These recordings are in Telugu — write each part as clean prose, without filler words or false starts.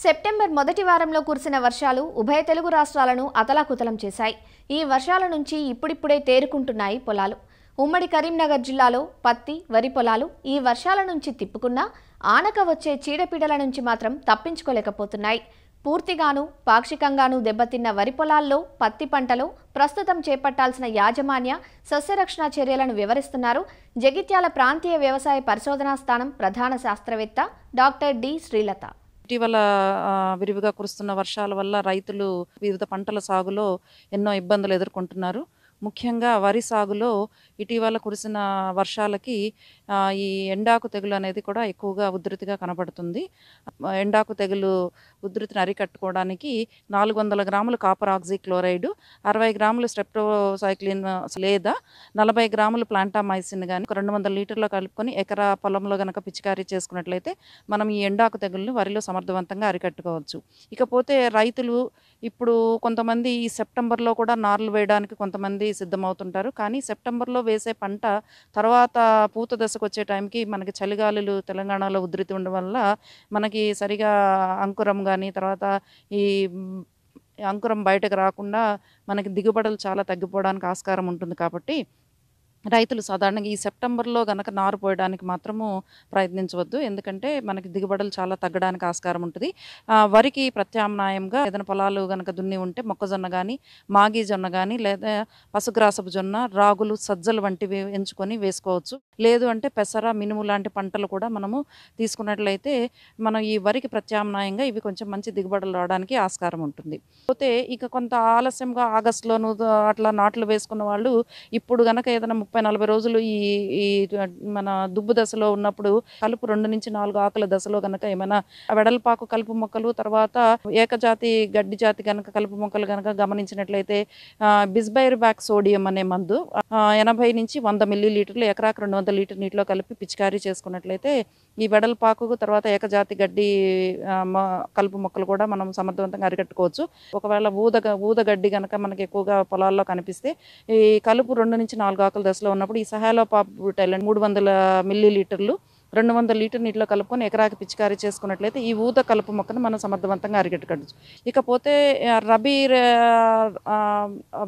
సెప్టెంబర్ మొదటి వారంలో కురిసిన వర్షాలు ఉభయ తెలుగు రాష్ట్రాలను అతలాకుతలం చేశాయి. ఈ వర్షాల నుంచి ఇప్పుడిప్పుడే తేరుకుంటున్నాయి పొలాలు. ఉమ్మడి కరీంనగర్ జిల్లాలో పత్తి, వరి పొలాలు ఈ వర్షాల నుంచి తిప్పుకున్నా ఆనక వచ్చే చీడపీడల నుంచి మాత్రం తప్పించుకోలేకపోతున్నాయి. పూర్తిగాను పాక్షికంగాను దెబ్బతిన్న వరి పొలాల్లో పత్తి పంటలో ప్రస్తుతం చేపట్టాల్సిన యాజమాన్య సస్యరక్షణ చర్యలను వివరిస్తున్నారు జగిత్యాల ప్రాంతీయ వ్యవసాయ పరిశోధనా స్థానం ప్రధాన శాస్త్రవేత్త డాక్టర్ డి శ్రీలత. ఇటీవల విరివిగా కురుస్తున్న వర్షాల వల్ల రైతులు వివిధ పంటల సాగులో ఎన్నో ఇబ్బందులు ఎదుర్కొంటున్నారు. ముఖ్యంగా వరి సాగులో ఇటీవల కురిసిన వర్షాలకి ఈ ఎండాకు తెగులు అనేది కూడా ఎక్కువగా ఉధృతిగా కనబడుతుంది. ఎండాకు తెగులు ఉధృతిని అరికట్టుకోవడానికి 400 గ్రాములు కాపర్ ఆక్సీక్లోరైడ్, 60 గ్రాములు స్ట్రెప్టోసైక్లిన్ లేదా 40 గ్రాములు ప్లాంటామైసిన్ కానీ 200 లీటర్లో కలుపుకొని ఎకరా పొలంలో కనుక పిచికారీ చేసుకున్నట్లయితే మనం ఈ ఎండాకు తెగులను వరిలో సమర్థవంతంగా అరికట్టుకోవచ్చు. ఇకపోతే రైతులు ఇప్పుడు కొంతమంది ఈ సెప్టెంబర్లో కూడా నార్లు వేయడానికి కొంతమంది సిద్ధమవుతుంటారు. కానీ సెప్టెంబర్లో వేసే పంట తర్వాత పూత దశకు వచ్చే టైంకి మనకి చలిగాలులు తెలంగాణలో ఉధృతి ఉండడం వల్ల మనకి సరిగా అంకురం కానీ తర్వాత ఈ అంకురం బయటకు రాకుండా మనకి దిగుబడులు చాలా తగ్గిపోవడానికి ఆస్కారం ఉంటుంది. కాబట్టి రైతులు సాధారణంగా ఈ సెప్టెంబర్లో గనక నారు పోయడానికి మాత్రము ప్రయత్నించవద్దు. ఎందుకంటే మనకి దిగుబడులు చాలా తగ్గడానికి ఆస్కారం ఉంటుంది. వరికి ప్రత్యామ్నాయంగా ఏదైనా పొలాలు గనక దున్ని ఉంటే మొక్కజొన్న కానీ, మాగి జొన్న కానీ లేదా పశుగ్రాసపు జొన్న, రాగులు, సజ్జలు వంటివి ఎంచుకొని వేసుకోవచ్చు. లేదు అంటే పెసర, మినుము లాంటి పంటలు కూడా మనము తీసుకున్నట్లయితే మనం ఈ వరికి ప్రత్యామ్నాయంగా ఇవి కొంచెం మంచి దిగుబడులు రావడానికి ఆస్కారం ఉంటుంది. పోతే ఇక కొంత ఆలస్యంగా ఆగస్టులోను అట్లా నాట్లు వేసుకున్న వాళ్ళు ఇప్పుడు గనక ఏదైనా 30-40 రోజులు ఈ మన దుబ్బు దశలో ఉన్నప్పుడు కలుపు 2 నుంచి 4 ఆకుల దశలో గనక ఏమైనా వెడల్పాకు కలుపు మొక్కలు తర్వాత ఏకజాతి గడ్డి జాతి గనక కలుపు మొక్కలు గనక గమనించినట్లయితే బిస్బైర్బ్యాక్ సోడియం అనే మందు 80 నుంచి 100 మిల్లీలీటర్లు ఎకరాకు 200 లీటర్ నీటిలో కలిపి పిచికారీ చేసుకున్నట్లయితే ఈ వెడల్పాకు తర్వాత ఏకజాతి గడ్డి కలుపు మొక్కలు కూడా మనం సమర్థవంతంగా అరికట్టుకోవచ్చు. ఒకవేళ ఊదగడ్డి గనక మనకి ఎక్కువగా పొలాల్లో కనిపిస్తే ఈ కలుపు 2 నుంచి 4 ఆకుల దశలో ఉన్నప్పుడు ఈ సహాలోపాబుటైల్ 300 మిల్లీలీటర్లు 200 లీటర్ నీటిలో కలుపుకొని ఎకరాకి పిచికారీ చేసుకున్నట్లయితే ఈ ఊద కలుపు మొక్కను మనం సమర్థవంతంగా అరికట్టుకోవచ్చు. ఇకపోతే రబీ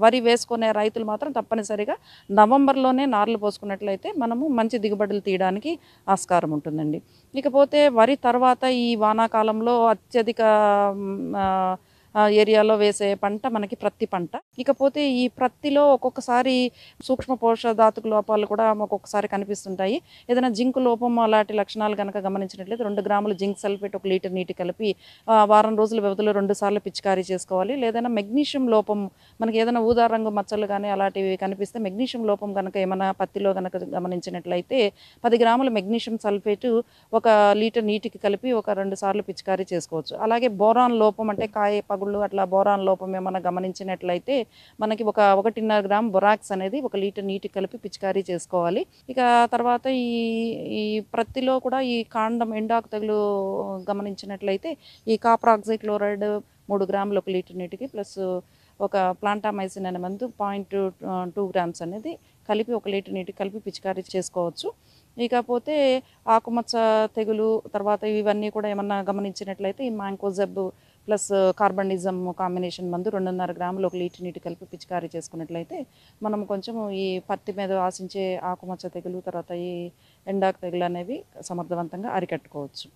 వరి వేసుకునే రైతులు మాత్రం తప్పనిసరిగా నవంబర్లోనే నార్లు పోసుకున్నట్లయితే మనము మంచి దిగుబడులు తీయడానికి ఆస్కారం ఉంటుందండి. ఇకపోతే వరి తర్వాత ఈ వానాకాలంలో అత్యధిక ఏరియాలో వేసే పంట మనకి ప్రత్తి పంట. ఇకపోతే ఈ ప్రత్తిలో ఒక్కొక్కసారి సూక్ష్మ పోషధాతుక లోపాలు కూడా ఒక్కొక్కసారి కనిపిస్తుంటాయి. ఏదైనా జింక్ లోపం అలాంటి లక్షణాలు కనుక గమనించినట్లయితే 2 గ్రాములు జింక్ సల్ఫేట్ 1 లీటర్ నీటి కలిపి వారం రోజుల వ్యవధిలో 2 సార్లు పిచికారీ చేసుకోవాలి. లేదైనా మెగ్నీషియం లోపం మనకి ఏదైనా ఊదా రంగు మచ్చలు కానీ అలాంటివి కనిపిస్తే మెగ్నీషియం లోపం కనుక ఏమైనా పత్తిలో కనుక గమనించినట్లయితే 10 గ్రాముల మెగ్నీషియం సల్ఫేట్ 1 లీటర్ నీటికి కలిపి 2 సార్లు పిచికారీ చేసుకోవచ్చు. అలాగే బోరాన్ లోపం అంటే కాయ పగుళ్ళు అట్లా బోరాన్ లోపం ఏమైనా గమనించినట్లయితే మనకి 1.5 గ్రామ్ బొరాక్స్ అనేది 1 లీటర్ నీటికి కలిపి పిచికారీ చేసుకోవాలి. ఇక తర్వాత ఈ ప్రత్తిలో కూడా ఈ కాండం ఎండాకు తెగులు గమనించినట్లయితే ఈ కాపర్ ఆక్సీక్లోరైడ్ 3 గ్రాములు 1 లీటర్ నీటికి ప్లస్ ఒక ప్లాంటామైసిన్ అనే మందు 0.2 గ్రామ్స్ అనేది కలిపి 1 లీటర్ నీటికి కలిపి పిచికారీ చేసుకోవచ్చు. ఇకపోతే ఆకుమచ్చ తెగులు తర్వాత ఇవన్నీ కూడా ఏమన్నా గమనించినట్లయితే ఈ మ్యాంకోజెబ్ ప్లస్ కార్బనిజం కాంబినేషన్ మందు 2.5 గ్రాములు 1 లీటర్ నీటి కలిపి పిచికారీ చేసుకున్నట్లయితే మనం కొంచెం ఈ పత్తి మీద ఆశించే ఆకుమచ్చ తెగులు తర్వాత ఈ ఎండాకు తెగులు అనేవి సమర్థవంతంగా అరికట్టుకోవచ్చు.